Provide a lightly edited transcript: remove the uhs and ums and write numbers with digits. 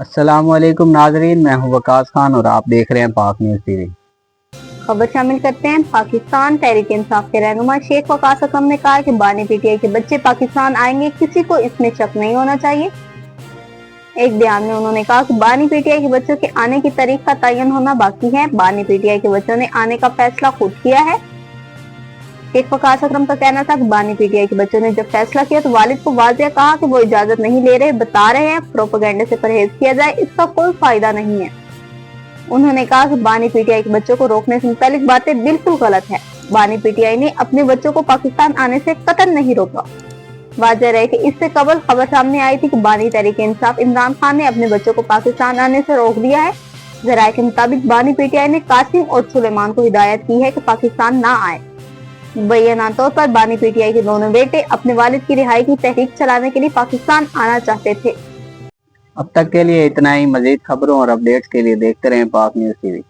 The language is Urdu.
السلام علیکم ناظرین، میں ہوں وقاص خان اور آپ دیکھ رہے ہیں پاک نیوز ٹی وی۔ خبر شامل کرتے ہیں۔ پاکستان تحریک انصاف کے رہنما شیخ وقاص اکرم نے کہا کہ بانی پی ٹی آئی کے بچے پاکستان آئیں گے، کسی کو اس میں شک نہیں ہونا چاہیے۔ ایک بیان میں انہوں نے کہا کہ بانی پی ٹی آئی کے بچوں کے آنے کی تاریخ کا تعین ہونا باقی ہے۔ بانی پی ٹی آئی کے بچوں نے آنے کا فیصلہ خود کیا ہے۔ شیخ وقاص اکرم کا کہنا تھا کہ بانی پی ٹی آئی کے بچوں نے جب فیصلہ کیا تو والد کو واضح کہا کہ وہ اجازت نہیں لے رہے، بتا رہے ہیں پروپیگنڈے سے پرہیز کیا جائے، اس کا کوئی فائدہ نہیں ہے۔ انہوں نے کہا کہ بانی پی ٹی آئی کے بچوں کو روکنے سے متعلق باتیں بالکل غلط ہے۔ بانی پی ٹی آئی نے اپنے بچوں کو پاکستان آنے سے قطعاً نہیں روکا۔ واضح رہے کہ اس سے قبل خبر سامنے آئی تھی کہ بانی تحریک انصاف عمران خان نے اپنے بچوں کو پاکستان آنے سے روک دیا ہے۔ ذرائع کے مطابق بانی پی ٹی آئی نے قاسم اور سلیمان کو ہدایت کی ہے کہ پاکستان نہ آئے۔ مبینہ طور پر بانی پی ٹی آئی کے دونوں بیٹے اپنے والد کی رہائی کی تحریک چلانے کے لیے پاکستان آنا چاہتے تھے۔ اب تک کے لیے اتنا ہی۔ مزید خبروں اور اپڈیٹس کے لیے دیکھتے رہیں پاک نیوز ٹی وی۔